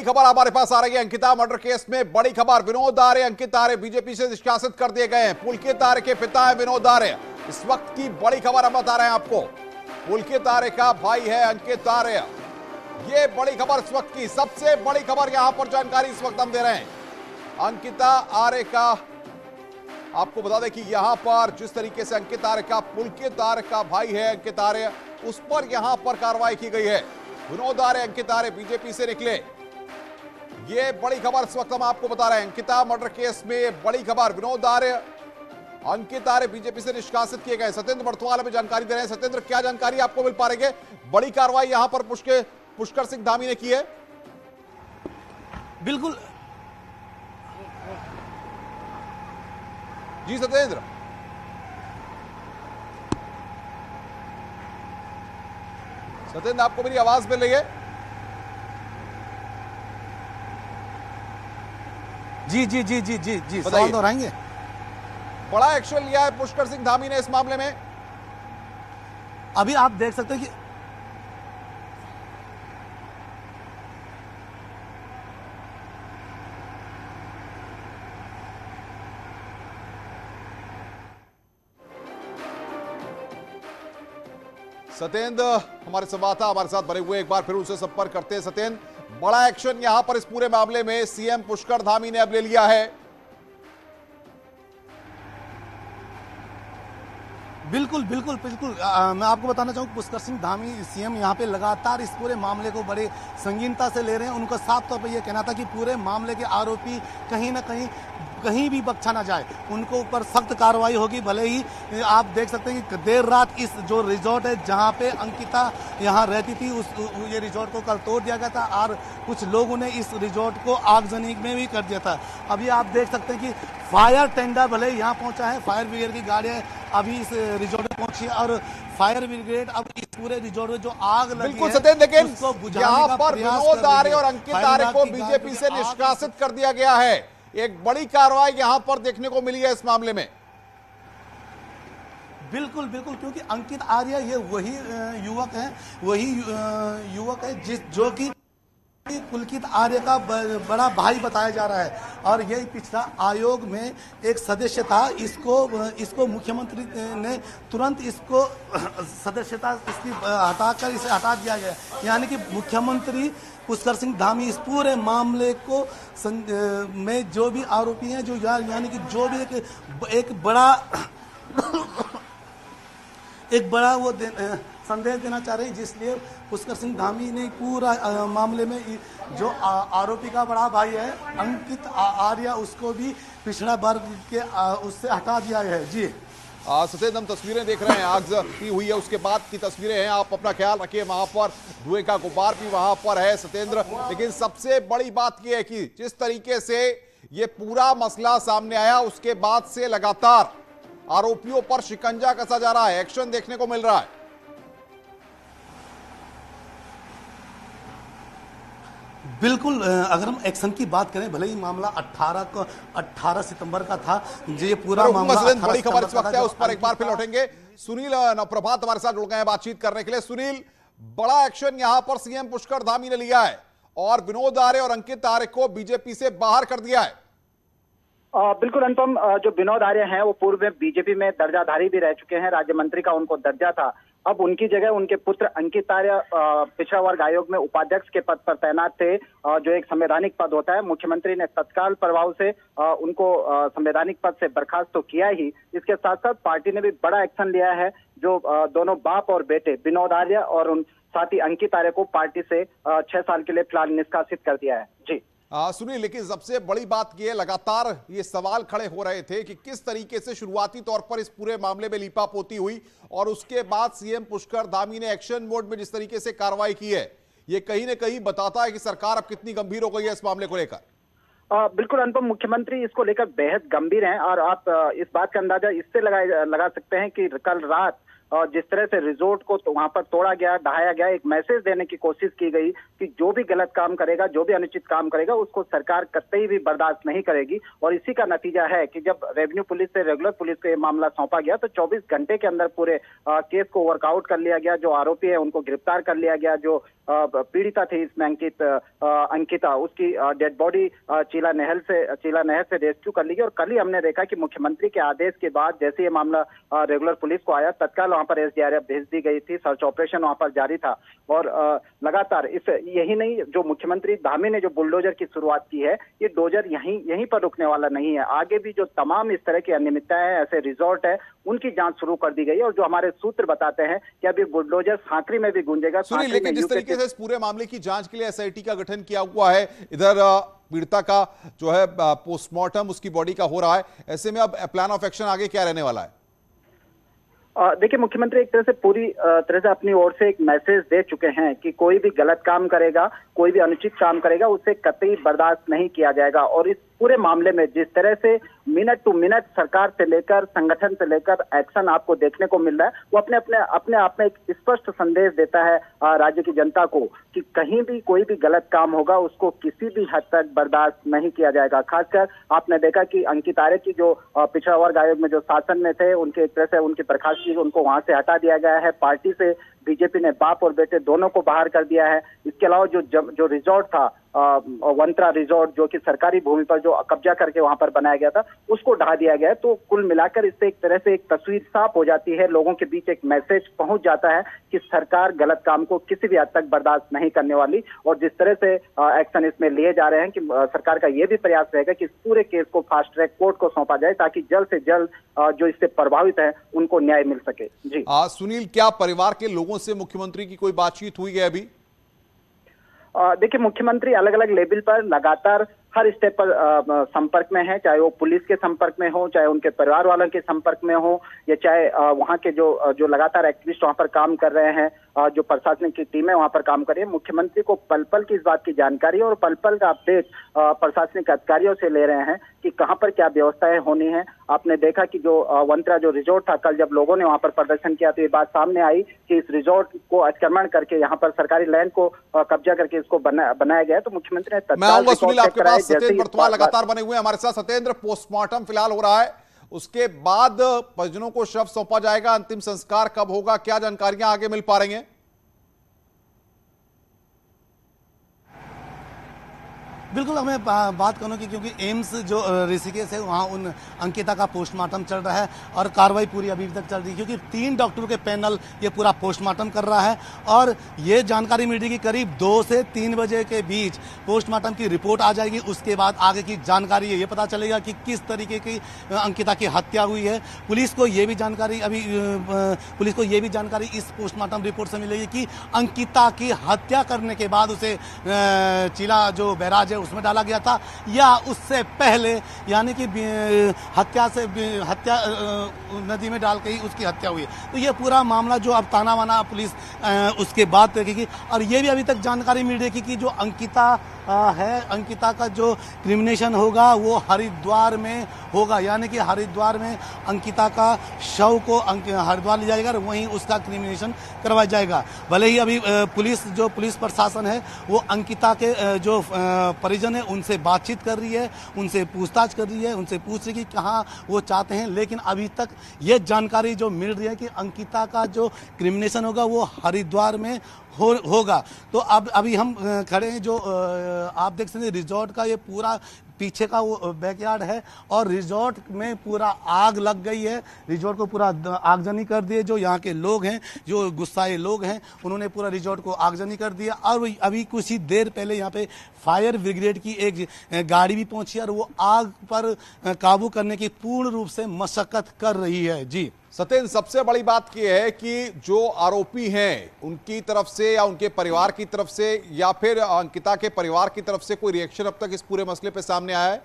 खबर हमारे पास आ रही है। अंकिता मर्डर केस में बड़ी खबर। विनोद आर्य, अंकित आर्य बीजेपी से निष्कासित कर दिए गए हैं। पुलकित आर्य के पिता है विनोद आर्य। इस वक्त की बड़ी खबर हम बता रहे हैं आपको। पुलकित आर्य का भाई है अंकित आर्य। ये बड़ी खबर इस वक्त की सबसे बड़ी खबर, यहां पर जानकारी इस वक्त हम दे रहे हैं। अंकिता आर्य का आपको बता दें कि यहां पर जिस तरीके से अंकित आर्य का पुलकित आर्य का भाई है अंकित आर्य, उस पर यहां पर कार्रवाई की गई है। विनोद आर्य, अंकित आर्य बीजेपी से निकले। ये बड़ी खबर इस वक्त हम आपको बता रहे हैं। अंकिता मर्डर केस में बड़ी खबर। विनोद आर्य, अंकित आर्य बीजेपी से निष्कासित किए गए। सत्येंद्र बर्थवाल में जानकारी दे रहे हैं। सत्येंद्र, क्या जानकारी आपको मिल पा रही है? बड़ी कार्रवाई यहां पर पुष्कर सिंह धामी ने की है। बिल्कुल जी सत्येंद्र। सत्येंद्र, आपको मेरी आवाज मिल रही है? जी जी जी जी जी जी सवाल दोहराएंगे। बड़ा एक्शन लिया है पुष्कर सिंह धामी ने इस मामले में। अभी आप देख सकते हैं कि सत्येंद्र हमारे संवाददाता हमारे साथ बने हुए, एक बार फिर उनसे संपर्क करते हैं। सत्येंद्र, बड़ा एक्शन यहां पर इस पूरे मामले में सीएम पुष्कर धामी ने अब ले लिया है। बिल्कुल बिल्कुल बिल्कुल मैं आपको बताना चाहूँ पुष्कर सिंह धामी सीएम यहाँ पे लगातार इस पूरे मामले को बड़े संगीनता से ले रहे हैं। उनका साफ तौर पे ये कहना था कि पूरे मामले के आरोपी कहीं ना कहीं भी बख्शा ना जाए, उनको ऊपर सख्त कार्रवाई होगी। भले ही आप देख सकते हैं कि देर रात इस जो रिजॉर्ट है जहाँ पे अंकिता यहाँ रहती थी, ये रिजॉर्ट को कल तोड़ दिया गया था और कुछ लोगों ने इस रिजॉर्ट को आगजनी में भी कर दिया था। अभी आप देख सकते हैं कि फायर टेंडर भले यहाँ पहुंचा है, फायर ब्रिगेड की गाड़ियां अभी इस रिजॉर्ट में पहुंची है और फायर ब्रिगेड अब इस पूरे रिजॉर्ट में जो आग लगी बिल्कुल है, सत्येंद्र, लेकिन उसको बुझाने यहाँ का पर प्रयास विनोद कर रही आर्य है। और अंकित फायर आर्य विभाग को की बीजेपी गाड़ी से आग निष्कासित कर दिया गया है। एक बड़ी कार्रवाई यहां पर देखने को मिली है इस मामले में। बिल्कुल बिल्कुल, क्योंकि अंकित आर्य ये वही युवक है जो कि पुलकित आर्य का बड़ा भाई बताया जा रहा है और यही पिछला आयोग में एक सदस्य था। इसको मुख्यमंत्री ने तुरंत इसको सदस्यता इसकी हटाकर इसे हटा दिया गया। यानी कि मुख्यमंत्री पुष्कर सिंह धामी इस पूरे मामले को में जो भी आरोपी हैं, जो यानी कि जो भी एक बड़ा वो संदेश देना चाह रहे हैं, जिसलिए पुष्कर सिंह धामी ने पूरा मामले में जो आरोपी का बड़ा भाई है अंकित आर्य, उसको भी पिछड़ा वर्ग के उससे हटा दिया गया है। जी सत्येंद्र, हम तस्वीरें देख रहे हैं, आग की हुई है उसके बाद की तस्वीरें हैं। आप अपना ख्याल रखिए, वहां पर धुएं का गुब्बार भी वहां पर है सत्येंद्र। लेकिन सबसे बड़ी बात यह है कि जिस तरीके से ये पूरा मसला सामने आया, उसके बाद से लगातार आरोपियों पर शिकंजा कसा जा रहा है, एक्शन देखने को मिल रहा है। बिल्कुल, अगर हम एक्शन की बात करें, भले ही मामला 18 सितंबर का था, ये पूरा मामला बड़ी खबर इस वक्त है, उस पर एक बार फिर लौटेंगे। सुनील नवप्रभात हमारे साथ जुड़ गए हैं बातचीत करने के लिए। सुनील, बड़ा एक्शन यहां पर सीएम पुष्कर धामी ने लिया है और विनोद आर्य और अंकित आर्य को बीजेपी से बाहर कर दिया है। बिल्कुल अनुपम, जो विनोद आर्य हैं वो पूर्व में बीजेपी में दर्जाधारी भी रह चुके हैं, राज्य मंत्री का उनको दर्जा था। अब उनकी जगह उनके पुत्र अंकित आर्य पिछड़ा वर्ग आयोग में उपाध्यक्ष के पद पर तैनात थे, जो एक संवैधानिक पद होता है। मुख्यमंत्री ने तत्काल प्रभाव से उनको संवैधानिक पद से बर्खास्त तो किया ही, इसके साथ साथ पार्टी ने भी बड़ा एक्शन लिया है। जो दोनों बाप और बेटे विनोद आर्य और उन साथ ही अंकित आर्य को पार्टी से 6 साल के लिए फिलहाल निष्कासित कर दिया है। जी सुनिए, लेकिन सबसे बड़ी बात यह, लगातार ये सवाल खड़े हो रहे थे कि किस तरीके से शुरुआती तौर पर इस पूरे मामले में लीपापोती हुई और उसके बाद सीएम पुष्कर धामी ने एक्शन मोड में जिस तरीके से कार्रवाई की है, ये कहीं ना कहीं बताता है कि सरकार अब कितनी गंभीर हो गई है इस मामले को लेकर। बिल्कुल अनुपम, मुख्यमंत्री इसको लेकर बेहद गंभीर हैं और आप इस बात का अंदाजा इससे लगा सकते हैं कि कल रात जिस तरह से रिजॉर्ट को तो वहां पर तोड़ा गया, ढहाया गया, एक मैसेज देने की कोशिश की गई कि जो भी गलत काम करेगा, जो भी अनुचित काम करेगा, उसको सरकार कतई भी बर्दाश्त नहीं करेगी। और इसी का नतीजा है कि जब रेवेन्यू पुलिस से रेगुलर पुलिस को ये मामला सौंपा गया तो 24 घंटे के अंदर पूरे केस को वर्कआउट कर लिया गया। जो आरोपी है उनको गिरफ्तार कर लिया गया। जो पीड़िता थी इसमें अंकिता, उसकी डेड बॉडी चीला नहर से रेस्क्यू कर ली गई। और कल ही हमने देखा कि मुख्यमंत्री के आदेश के बाद जैसे ये मामला रेगुलर पुलिस को आया, तत्काल वहां पर एसडीआरएफ भेज दी गई थी। सर्च ऑपरेशन वहां पर जारी था और लगातार यही नहीं, जो मुख्यमंत्री धामी ने जो बुलडोजर की शुरुआत की है, ये डोजर यहीं पर रुकने वाला नहीं है। आगे भी जो तमाम इस तरह की अनियमितताएं हैं, ऐसे रिजॉर्ट है, उनकी जांच शुरू कर दी गई है। और जो हमारे सूत्र बताते हैं कि अभी बुलडोजर सांकरी में भी गूंजेगा। सुनिए, लेकिन जिस तरीके से इस पूरे मामले की जांच के लिए एसआईटी का गठन किया हुआ है, इधर पीड़िता का जो है पोस्टमार्टम उसकी बॉडी का हो रहा है, ऐसे में अब प्लान ऑफ एक्शन आगे क्या रहने वाला है? देखिए, मुख्यमंत्री एक तरह से पूरी तरह से अपनी ओर से एक मैसेज दे चुके हैं कि कोई भी गलत काम करेगा, कोई भी अनुचित काम करेगा, उसे कतई बर्दाश्त नहीं किया जाएगा। और इस पूरे मामले में जिस तरह से मिनट टू मिनट सरकार से लेकर संगठन से लेकर एक्शन आपको देखने को मिल रहा है, वो अपने आप में एक स्पष्ट संदेश देता है राज्य की जनता को कि कहीं भी कोई भी गलत काम होगा उसको किसी भी हद तक बर्दाश्त नहीं किया जाएगा। खासकर आपने देखा कि अंकित आर्य की जो पिछड़ा वर्ग आयोग में जो शासन में थे, उनके एक तरह से उनकी बर्खास्तगी, उनको वहां से हटा दिया गया है। पार्टी से बीजेपी ने बाप और बेटे दोनों को बाहर कर दिया है। इसके अलावा जो रिजॉर्ट था वंत्रा रिजॉर्ट, जो कि सरकारी भूमि पर जो कब्जा करके वहां पर बनाया गया था, उसको ढा दिया गया है। तो कुल मिलाकर इससे एक तरह से एक तस्वीर साफ हो जाती है, लोगों के बीच एक मैसेज पहुंच जाता है कि सरकार गलत काम को किसी भी हद तक बर्दाश्त नहीं करने वाली। और जिस तरह से एक्शन इसमें लिए जा रहे हैं कि सरकार का यह भी प्रयास रहेगा कि इस पूरे केस को फास्ट ट्रैक कोर्ट को सौंपा जाए ताकि जल्द से जल्द जो इससे प्रभावित है उनको न्याय मिल सके। जी सुनील, क्या परिवार के लोगों से मुख्यमंत्री की कोई बातचीत हुई है अभी? देखिए, मुख्यमंत्री अलग अलग लेवल पर लगातार हर स्टेप पर संपर्क में है, चाहे वो पुलिस के संपर्क में हो, चाहे उनके परिवार वालों के संपर्क में हो, या चाहे वहां के जो लगातार एक्टिविस्ट वहां पर काम कर रहे हैं, जो प्रशासनिक की टीमें वहां पर काम कर रही है। मुख्यमंत्री को पल पल की इस बात की जानकारी और पल पल का अपडेट प्रशासनिक अधिकारियों से ले रहे हैं कि कहां पर क्या व्यवस्थाएं होनी है। आपने देखा कि जो वंत्रा जो रिजॉर्ट था, कल जब लोगों ने वहां पर प्रदर्शन किया तो ये बात सामने आई कि इस रिजॉर्ट को अतिक्रमण करके यहाँ पर सरकारी लैंड को कब्जा करके इसको बनाया गया। तो मुख्यमंत्री ने तत्काल सुनील आपके पास सत्येंद्र वर्तमान लगातार बने हुए हैं हमारे साथ। सत्येंद्र, पोस्टमार्टम फिलहाल हो रहा है, उसके बाद परिजनों को शव सौंपा जाएगा, अंतिम संस्कार कब होगा, क्या जानकारियां आगे मिल पा रही हैं? बिल्कुल, हमें बात करूँ कि क्योंकि एम्स जो ऋषिकेश है वहाँ उन अंकिता का पोस्टमार्टम चल रहा है और कार्रवाई पूरी अभी तक चल रही है, क्योंकि 3 डॉक्टरों के पैनल ये पूरा पोस्टमार्टम कर रहा है। और ये जानकारी मिल रही है कि करीब 2 से 3 बजे के बीच पोस्टमार्टम की रिपोर्ट आ जाएगी। उसके बाद आगे की जानकारी ये पता चलेगा कि किस तरीके की अंकिता की हत्या हुई है। पुलिस को ये भी जानकारी इस पोस्टमार्टम रिपोर्ट से मिलेगी कि अंकिता की हत्या करने के बाद उसे चीला जो बैराज उसमें डाला गया था या उससे पहले, यानी कि हत्या नदी में डाल के ही उसकी हत्या हुई। तो ये पूरा मामला जो अब ताना वाना पुलिस उसके बाद देखेगी। और ये भी अभी तक जानकारी मिल रही है कि जो अंकिता है, अंकिता का जो क्रिमिनेशन होगा वो हरिद्वार में होगा, यानी कि हरिद्वार में अंकिता का शव को हरिद्वार ले जाएगा और वहीं उसका क्रिमिनेशन करवाया जाएगा। भले ही अभी पुलिस प्रशासन है वो अंकिता के जो परिजन है उनसे बातचीत कर रही है, उनसे पूछताछ कर रही है, उनसे पूछ रही है कि कहाँ वो चाहते हैं, लेकिन अभी तक ये जानकारी जो मिल रही है कि अंकिता का जो क्रिमिनेशन होगा वो हरिद्वार में होगा। तो अब अभी हम खड़े हैं, जो आप देख सकते हैं रिजॉर्ट का ये पूरा पीछे का वो बैकयार्ड है और रिजॉर्ट में पूरा आग लग गई है। रिजॉर्ट को पूरा आगजनी कर दिए। जो यहाँ के लोग हैं, जो गुस्साए लोग हैं, उन्होंने पूरा रिजॉर्ट को आगजनी कर दिया। और अभी कुछ ही देर पहले यहाँ पे फायर ब्रिगेड की एक गाड़ी भी पहुंची और वो आग पर काबू करने की पूर्ण रूप से मशक्कत कर रही है। जी सत्येंद्र, सबसे बड़ी बात यह है कि जो आरोपी हैं उनकी तरफ से या उनके परिवार की तरफ से या फिर अंकिता के परिवार की तरफ से कोई रिएक्शन अब तक इस पूरे मसले पे सामने आया है?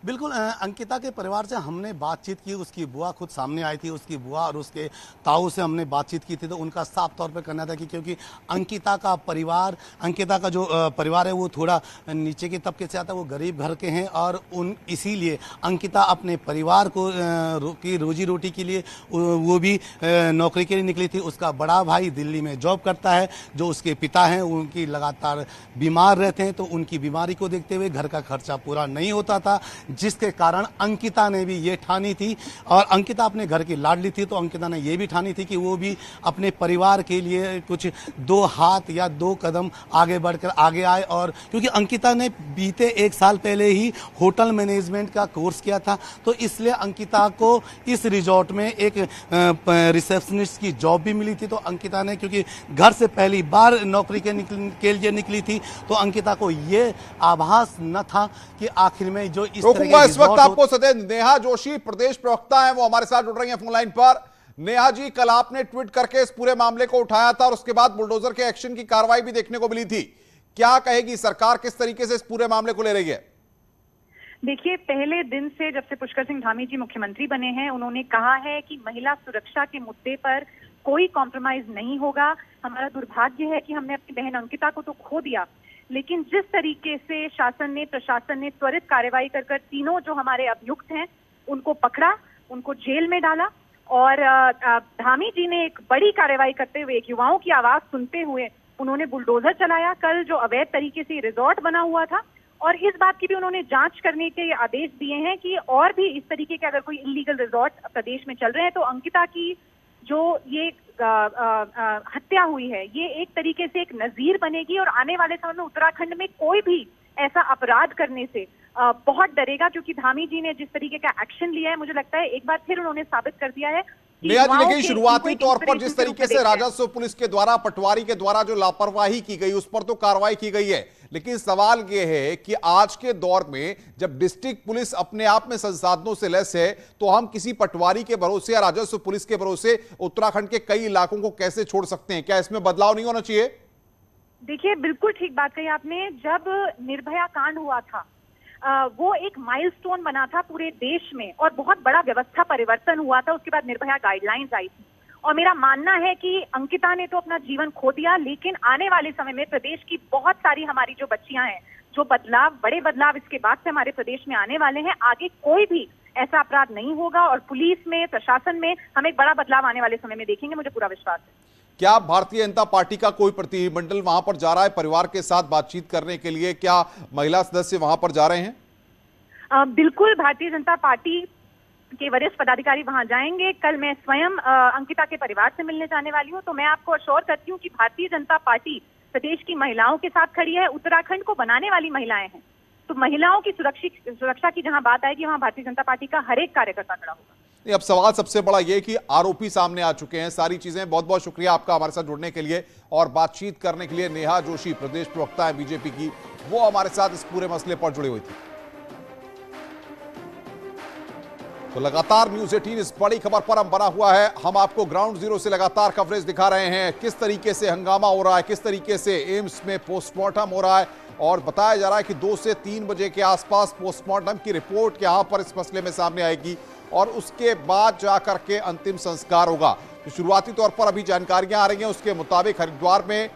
बिल्कुल अंकिता के परिवार से हमने बातचीत की, उसकी बुआ खुद सामने आई थी, उसकी बुआ और उसके ताऊ से हमने बातचीत की थी, तो उनका साफ तौर पे कहना था कि क्योंकि अंकिता का जो परिवार है वो थोड़ा नीचे के तबके से आता है, वो गरीब घर के हैं और इसीलिए अंकिता अपने परिवार को की रोजी रोटी के लिए वो भी नौकरी के लिए निकली थी। उसका बड़ा भाई दिल्ली में जॉब करता है, जो उसके पिता हैं उनकी लगातार बीमार रहते हैं, तो उनकी बीमारी को देखते हुए घर का खर्चा पूरा नहीं होता था, जिसके कारण अंकिता ने भी ये ठानी थी, और अंकिता अपने घर की लाडली थी, तो अंकिता ने ये भी ठानी थी कि वो भी अपने परिवार के लिए कुछ 2 हाथ या 2 कदम आगे बढ़कर आगे आए। और क्योंकि अंकिता ने बीते 1 साल पहले ही होटल मैनेजमेंट का कोर्स किया था, तो इसलिए अंकिता को इस रिजॉर्ट में एक रिसेप्शनिस्ट की जॉब भी मिली थी। तो अंकिता ने, क्योंकि घर से पहली बार नौकरी के लिए निकली थी, तो अंकिता को ये आभास न था कि आखिर में जो इस इस वक्त आपको सदैव नेहा जोशी प्रदेश प्रवक्ता हैं, वो हमारे साथ जुड़ रही हैं फोन लाइन पर। नेहा जी, कल आपने ट्वीट करके इस पूरे मामले को उठाया था और उसके बाद बुलडोजर के एक्शन की कार्रवाई भी देखने को मिली थी। क्या कहेगी सरकार, किस तरीके से इस पूरे मामले को ले रही है? देखिए, पहले दिन से जब से पुष्कर सिंह धामी जी मुख्यमंत्री बने हैं, उन्होंने कहा है कि महिला सुरक्षा के मुद्दे पर कोई कॉम्प्रोमाइज नहीं होगा। हमारा दुर्भाग्य है कि हमने अपनी बहन अंकिता को तो खो दिया, लेकिन जिस तरीके से प्रशासन ने त्वरित कार्रवाई कर तीनों जो हमारे अभियुक्त हैं उनको पकड़ा, उनको जेल में डाला, और धामी जी ने एक बड़ी कार्रवाई करते हुए, एक युवाओं की आवाज सुनते हुए उन्होंने बुलडोजर चलाया कल जो अवैध तरीके से रिजॉर्ट बना हुआ था, और इस बात की भी उन्होंने जांच करने के आदेश दिए हैं कि और भी इस तरीके के अगर कोई इलीगल रिजॉर्ट प्रदेश में चल रहे हैं, तो अंकिता की जो ये हत्या हुई है, ये एक तरीके से एक नजीर बनेगी, और आने वाले समय में उत्तराखंड में कोई भी ऐसा अपराध करने से बहुत डरेगा, क्योंकि धामी जी ने जिस तरीके का एक्शन लिया है, मुझे लगता है एक बार फिर उन्होंने साबित कर दिया है। नेहा जी, लेकिन शुरुआती तौर पर जिस तरीके से राजस्व पुलिस के द्वारा, पटवारी के द्वारा जो लापरवाही की गई, उस पर तो कार्रवाई की गई है, लेकिन सवाल यह है कि आज के दौर में जब डिस्ट्रिक्ट पुलिस अपने आप में संसाधनों से लैस है, तो हम किसी पटवारी के भरोसे या राजस्व पुलिस के भरोसे उत्तराखंड के कई इलाकों को कैसे छोड़ सकते हैं? क्या इसमें बदलाव नहीं होना चाहिए? देखिए, बिल्कुल ठीक बात कही आपने। जब निर्भया कांड हुआ था, वो एक माइलस्टोन बना था पूरे देश में, और बहुत बड़ा व्यवस्था परिवर्तन हुआ था। उसके बाद निर्भया गाइडलाइंस आई थी, और मेरा मानना है कि अंकिता ने तो अपना जीवन खो दिया, लेकिन आने वाले समय में प्रदेश की बहुत सारी हमारी जो बच्चियां हैं, जो बड़े बदलाव इसके बाद से हमारे प्रदेश में आने वाले हैं, आगे कोई भी ऐसा अपराध नहीं होगा, और पुलिस में, प्रशासन में हम एक बड़ा बदलाव आने वाले समय में देखेंगे, मुझे पूरा विश्वास है। क्या भारतीय जनता पार्टी का कोई प्रतिनिधिमंडल वहां पर जा रहा है परिवार के साथ बातचीत करने के लिए? क्या महिला सदस्य वहां पर जा रहे हैं? बिल्कुल, भारतीय जनता पार्टी के वरिष्ठ पदाधिकारी वहां जाएंगे। कल मैं स्वयं अंकिता के परिवार से मिलने जाने वाली हूं, तो मैं आपको अश्योर करती हूं कि भारतीय जनता पार्टी प्रदेश की महिलाओं के साथ खड़ी है। उत्तराखंड को बनाने वाली महिलाएं हैं, तो महिलाओं की सुरक्षा की जहां बात आएगी, वहां भारतीय जनता पार्टी का हर एक कार्यकर्ता खड़ा होगा। अब सवाल सबसे बड़ा यह कि आरोपी सामने आ चुके हैं, सारी चीजें। बहुत बहुत शुक्रिया आपका हमारे साथ जुड़ने के लिए और बातचीत करने के लिए। नेहा जोशी, प्रदेश प्रवक्ता है बीजेपी की, वो हमारे साथ इस पूरे मसले पर जुड़ी हुई थी। तो लगातार न्यूज़ 18 इस बड़ी खबर पर हम बना हुआ है। हम आपको ग्राउंड जीरो से लगातार कवरेज दिखा रहे हैं, किस तरीके से हंगामा हो रहा है, किस तरीके से एम्स में पोस्टमार्टम हो रहा है, और बताया जा रहा है कि 2 से 3 बजे के आसपास पोस्टमार्टम की रिपोर्ट यहां पर इस मसले में सामने आएगी, और उसके बाद जाकर के अंतिम संस्कार होगा। तो शुरुआती तौर पर अभी जानकारियां आ रही हैं, उसके मुताबिक हरिद्वार में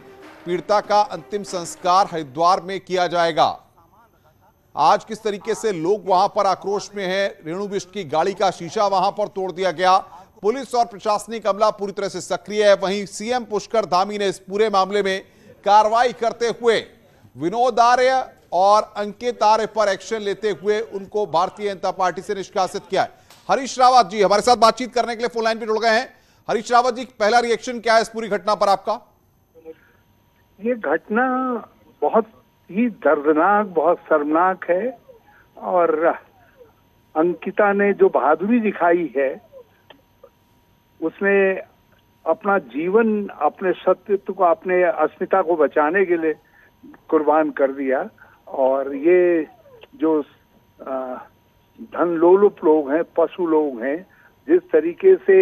पीड़िता का अंतिम संस्कार हरिद्वार में किया जाएगा। आज किस तरीके से लोग वहां पर आक्रोश में हैं, रेणु बिष्ट की गाड़ी का शीशा वहां पर तोड़ दिया गया। पुलिस और प्रशासनिक अमला पूरी तरह से सक्रिय है। वहीं सीएम पुष्कर धामी ने इस पूरे मामले में कार्रवाई करते हुए विनोद आर्य और अंकित आर्य पर एक्शन लेते हुए उनको भारतीय जनता पार्टी से निष्कासित किया है। हरीश रावत जी हमारे साथ बातचीत करने के लिए फोन लाइन पर जुड़ गए हैं। हरीश रावत जी, पहला रिएक्शन क्या है इस पूरी घटना पर आपका? ये घटना बहुत ही दर्दनाक, बहुत शर्मनाक है, और अंकिता ने जो बहादुरी दिखाई है, उसने अपना जीवन, अपने सत्यत्व को, अपने अस्मिता को बचाने के लिए कुर्बान कर दिया। और ये जो धन लोलुप लोग हैं, पशु लोग हैं, जिस तरीके से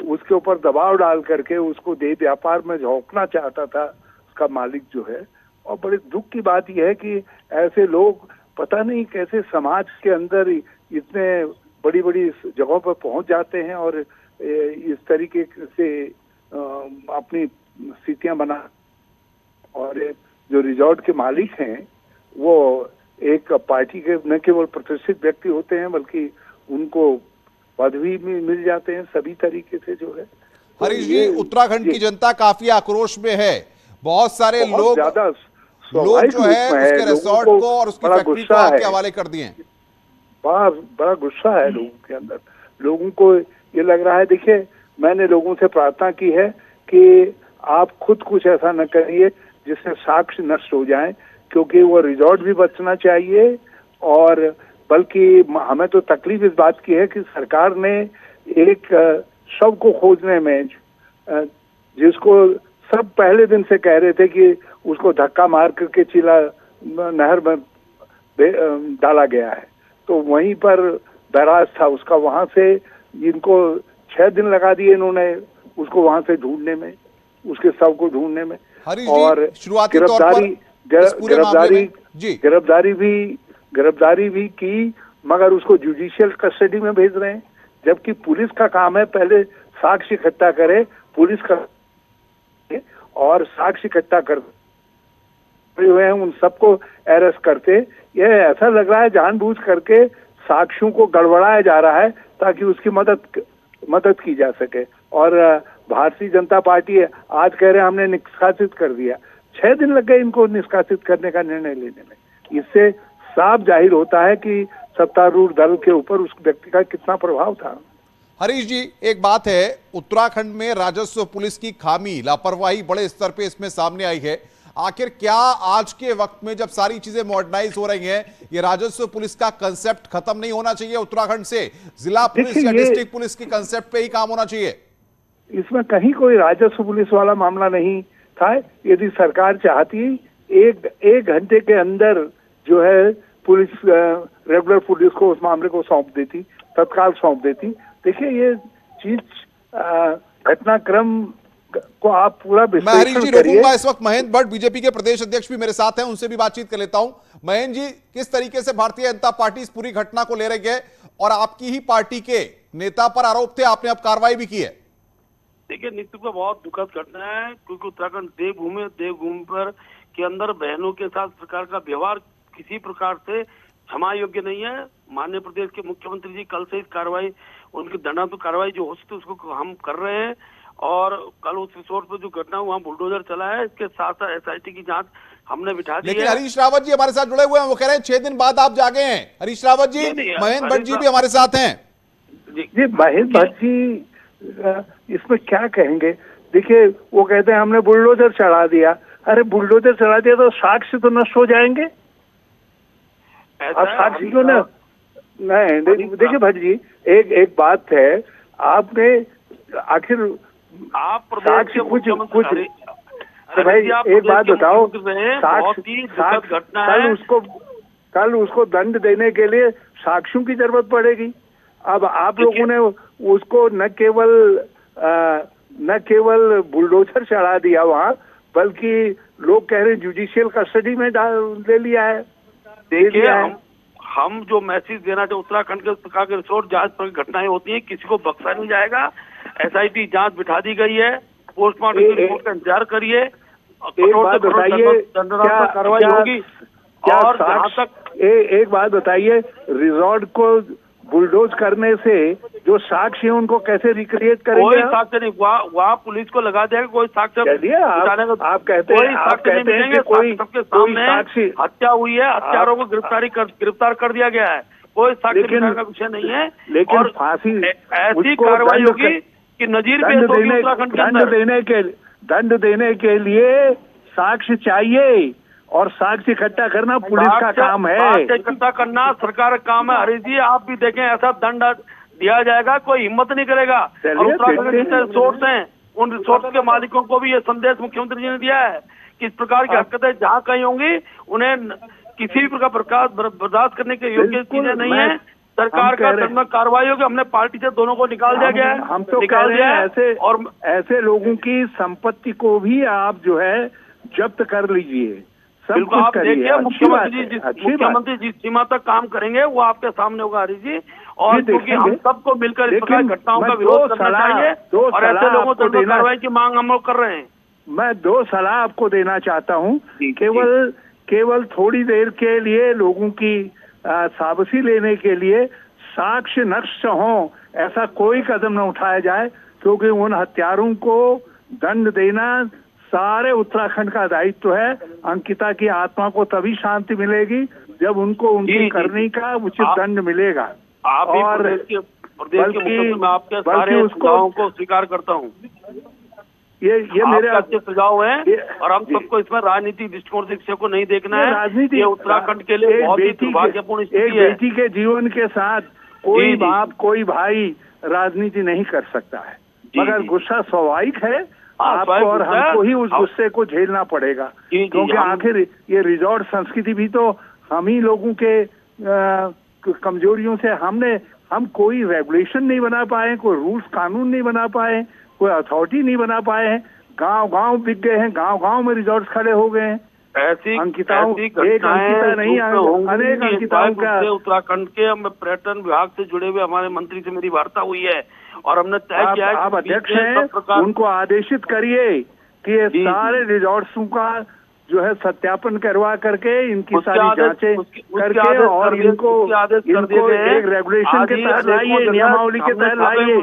उसके ऊपर दबाव डाल करके उसको देह व्यापार में झोंकना चाहता था उसका मालिक जो है। और बड़े दुख की बात यह है कि ऐसे लोग पता नहीं कैसे समाज के अंदर इतने बड़ी बड़ी जगहों पर पहुंच जाते हैं और इस तरीके से अपनी स्थितियां बना। और जो रिजॉर्ट के मालिक हैं वो एक पार्टी के न केवल प्रतिष्ठित व्यक्ति होते हैं बल्कि उनको पद भी मिल जाते हैं सभी तरीके से जो है। हरीश जी, उत्तराखंड की जनता काफी आक्रोश में है। बहुत सारे लोग जो है उसके रिसोर्ट को और उसकी फैक्ट्री को आपके हवाले कर दिए। बड़ा गुस्सा है लोगों के अंदर। लोगों को ये लग रहा है, देखिए मैंने लोगों से प्रार्थना की है कि आप खुद कुछ ऐसा न करिए जिससे साक्ष्य नष्ट हो जाए, क्योंकि वो रिजॉर्ट भी बचना चाहिए। और बल्कि हमें तो तकलीफ इस बात की है कि सरकार ने एक शव को खोजने में, जिसको सब पहले दिन से कह रहे थे कि उसको धक्का मार करके चिला नहर में डाला गया है, तो वहीं पर बैराज था उसका, वहां से इनको 6 दिन लगा दिए इन्होंने उसको वहां से ढूंढने में, उसके शव को ढूंढने में। और गिरफ्तारी भी की, मगर उसको जुडिशियल कस्टडी में भेज रहे हैं, जबकि पुलिस का काम है पहले साक्ष्य इकट्ठा करे, पुलिस का और साक्ष्य इकट्ठा कर हुए हैं उन सबको अरेस्ट करते। यह ऐसा लग रहा है जानबूझ करके साक्ष्यों को गड़बड़ाया जा रहा है ताकि उसकी मदद की जा सके। और भारतीय जनता पार्टी आज कह रहे हैं हमने निष्कासित कर दिया। 6 दिन लग गए इनको निष्कासित करने का निर्णय लेने में। इससे साफ जाहिर होता है कि सत्तारूढ़ दल के ऊपर उस व्यक्ति का कितना प्रभाव था। हरीश जी, एक बात है, उत्तराखंड में राजस्व पुलिस की खामी, लापरवाही बड़े स्तर पे इसमें सामने आई है। आखिर क्या आज के वक्त में जब सारी चीजें मॉडर्नाइज हो रही हैं, ये राजस्व पुलिस का कंसेप्ट खत्म नहीं होना चाहिए उत्तराखंड से? जिला पुलिस या डिस्ट्रिक्ट पुलिस की कंसेप्ट पे ही काम होना चाहिए? इसमें कहीं कोई राजस्व पुलिस वाला मामला नहीं था। यदि सरकार चाहती एक घंटे के अंदर जो है पुलिस रेगुलर पुलिस को उस मामले को सौंप देती, तत्काल सौंप देती। देखिए ये चीज घटनाक्रम को आप पूरा विश्लेषण करिए। इस वक्त महेंद्र भट्ट बीजेपी के प्रदेश अध्यक्ष भी मेरे साथ हैं, उनसे भी बातचीत कर लेता हूं। महेंद्र जी, किस तरीके से भारतीय जनता पार्टी इस पूरी घटना को ले रही है और आपकी ही पार्टी के नेता पर आरोप थे, आपने अब कार्रवाई भी की है? देखिए, निश्चित में बहुत दुखद घटना है, क्योंकि उत्तराखंड देवभूमि पर के अंदर बहनों के साथ सरकार का व्यवहार किसी प्रकार से क्षमा योग्य नहीं है। माननीय प्रदेश के मुख्यमंत्री जी कल से इस कार्रवाई, उनकी दंडात्मक कार्रवाई जो हो सकती है उसको हम कर रहे हैं। और कल उस रिसोर्ट पर जो घटना वहाँ बुलडोजर चला है, इसके साथ साथ SIT की जांच हमने बिठा दी है। लेकिन हरीश रावत जी हमारे साथ जुड़े हुए हैं, वो कह रहे हैं 6 दिन बाद आप जागे हैं। हरीश रावत जी, महेंद्र भट्ट जी भी हमारे साथ हैं। जी महेंद्र भट्ट जी इसमें क्या कहेंगे? देखिए वो कहते हैं हमने बुलडोजर चढ़ा दिया। अरे बुलडोजर चढ़ा दिया तो साक्ष्य तो नष्ट हो जाएंगे। अब साक्ष्य क्यों ना? नहीं देखिए भट्ट जी, एक बात है, आपने आखिर आप साक्ष्य कुछ तो भाई एक बात बताओ, कल उसको दंड देने के लिए साक्ष्यों की जरूरत पड़ेगी। अब आप लोगों ने उसको न केवल बुलडोजर चढ़ा दिया वहाँ, बल्कि लोग कह रहे जुडिशियल कस्टडी में ले लिया है। देखिए हम जो मैसेज देना चाहते, उत्तराखंड के प्रकार के रिसोर्ट जहां पर घटनाएं होती हैं किसी को बख्शा नहीं जाएगा। SIT जांच बिठा दी गई है, पोस्टमार्टम की रिपोर्ट का इंतजार करिए। एक बात बताइए, कार्रवाई होगी। और जहां तक एक बात बताइए, रिजॉर्ट को बुलडोज करने से जो साक्ष्य है उनको कैसे रिक्रिएट करेंगे? कोई साक्ष्य नहीं, वहाँ पुलिस को लगा देगा। कोई साक्ष्य आप कहते हैं कि कोई सबके सामने हत्या हुई है, हत्यारों को गिरफ्तार कर दिया गया है, कोई साक्ष्य दिखाने का विषय नहीं है। लेकिन फांसी ऐसी कार्रवाई होगी कि नजीर पेश होगी उत्तराखंड के अंदर। दंड देने के लिए साक्ष्य चाहिए और साक्ष्य इकट्ठा करना पुलिस का काम है। इकट्ठा करना सरकार का काम है। हरीश जी आप भी देखें, ऐसा दंड दिया जाएगा, कोई हिम्मत नहीं करेगा। और उत्तराखंड के रिसोर्ट हैं, उन रिसोर्ट के मालिकों को भी ये संदेश मुख्यमंत्री जी ने दिया है कि इस प्रकार की हरकतें जहाँ कहीं होंगी उन्हें किसी भी प्रकार बर्दाश्त करने के योग्य चीजें नहीं है। सरकार का दंडात्मक कार्रवाई होगी। हमने पार्टी से दोनों को निकाल दिया गया है। हम तो कह रहे हैं ऐसे लोगों की संपत्ति को भी आप जो है जब्त कर लीजिए। सब बिल्कुल कुछ आप करिए, देखिए अच्छी बात है, मुख्यमंत्री जिस सीमा तक काम करेंगे वो आपके सामने होगा हरीश जी। और क्योंकि हम सबको मिलकर इस प्रकार घटनाओं का विरोध करना चाहिए और ऐसे लोगों पर कार्रवाई की मांग हम लोग कर रहे हैं। मैं 2 सलाह आपको देना चाहता हूं। केवल थोड़ी देर के लिए लोगों की सावधानी लेने के लिए साक्ष्य नष्ट हो ऐसा कोई कदम न उठाया जाए, क्योंकि उन हत्यारों को दंड देना सारे उत्तराखंड का दायित्व है। अंकिता की आत्मा को तभी शांति मिलेगी जब उनको उनकी करनी का उचित दंड मिलेगा। और प्रदेश में आपके सारे सुझावों को स्वीकार करता हूँ। ये मेरे अच्छे सुझाव हैं और हम सबको इसमें राजनीतिक दृष्टिकोण से विषय को नहीं देखना है। राजनीति ये उत्तराखंड के लिए बहुत ही दुर्भाग्यपूर्ण स्थिति है। एक बेटी के जीवन के साथ कोई बाप कोई भाई राजनीति नहीं कर सकता है, मगर गुस्सा स्वाभाविक है आपको और हमको ही उस गुस्से को झेलना पड़ेगा, क्योंकि आखिर ये रिजॉर्ट संस्कृति भी तो हम ही लोगों के कमजोरियों से हम कोई रेगुलेशन नहीं बना पाए, कोई रूल्स कानून नहीं बना पाए, कोई अथॉरिटी नहीं बना पाए हैं। गांव बिक गए हैं, गांव में रिजॉर्ट खड़े हो गए हैं। अंकिताओं एक अंकिता नहीं अनेक अंकिताओं का उत्तराखंड के पर्यटन विभाग से जुड़े हुए हमारे मंत्री से मेरी वार्ता हुई है और हमने तय किया है। आप अध्यक्ष हैं, उनको आदेशित करिए कि ये सारे रिजॉर्ट्सों का जो है सत्यापन करवा करके इनकी सारी जांचें करके और इनको एक रेगुलेशन के तहत लाइए, नियमावली के तहत लाइए।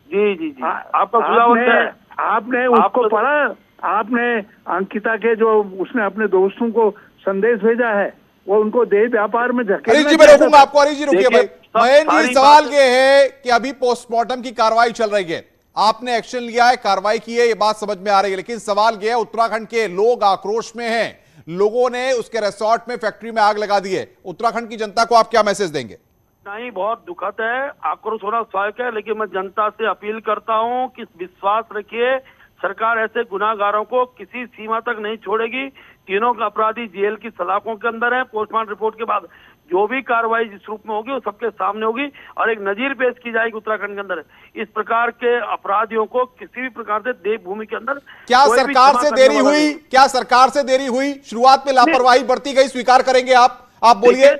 जी आपका सुझाव है। आपने उसको पढ़ा, आपने अंकिता के जो उसने अपने दोस्तों को संदेश भेजा है वो उनको देह व्यापार में धकेलना। हरीश जी मैं रोकूंगा आपको। हरीश जी रुकिए भाई। महेंद्र जी सवाल ये है कि अभी पोस्टमार्टम की कार्रवाई चल रही है, आपने एक्शन लिया है, कार्रवाई की है, ये बात समझ में आ रही है, लेकिन सवाल यह है उत्तराखंड के लोग आक्रोश में हैं, लोगों ने उसके रिसोर्ट में फैक्ट्री में आग लगा दी है। उत्तराखंड की जनता को आप क्या मैसेज देंगे? नहीं, बहुत दुखद है, आक्रोश होना स्वाभाविक है, लेकिन मैं जनता से अपील करता हूं कि विश्वास रखिए, सरकार ऐसे गुनाहगारों को किसी सीमा तक नहीं छोड़ेगी। तीनों का अपराधी जेल की सलाखों के अंदर है। पोस्टमार्टम रिपोर्ट के बाद जो भी कार्रवाई जिस रूप में होगी वो सबके सामने होगी और एक नजीर पेश की जाएगी उत्तराखंड के अंदर। इस प्रकार के अपराधियों को किसी भी प्रकार से देवभूमि के अंदर क्या सरकार से देरी हुई? क्या सरकार से देरी हुई? शुरुआत में लापरवाही बढ़ती गई, स्वीकार करेंगे आप बोलिए।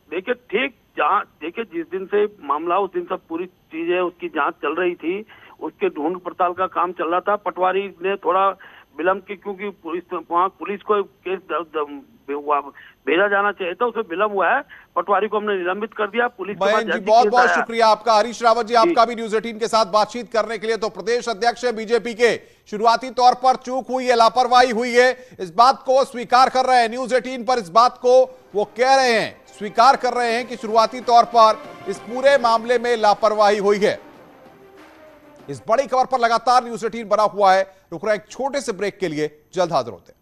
देखिए ठीक देखिए जिस दिन से मामला उस दिन से पूरी चीजें उसकी जांच चल रही थी, उसके ढूंढ पड़ताल का काम चल रहा था। पटवारी ने थोड़ा विलंब की, क्योंकि पुलिस को केस भेजा जाना चाहिए था, उसमें विलंब हुआ है। पटवारी को हमने निलंबित कर दिया। पुलिस जी बहुत बहुत शुक्रिया आपका। हरीश रावत जी आपका भी न्यूज 18 के साथ बातचीत करने के लिए। तो प्रदेश अध्यक्ष है बीजेपी के, शुरुआती तौर पर चूक हुई है, लापरवाही हुई है, इस बात को स्वीकार कर रहे हैं। न्यूज 18 पर इस बात को वो कह रहे हैं, स्वीकार कर रहे हैं कि शुरुआती तौर पर इस पूरे मामले में लापरवाही हुई है। इस बड़ी खबर पर लगातार न्यूज 18 बना हुआ है। रुक रहे हैं एक छोटे से ब्रेक के लिए, जल्द हाजिर होते हैं।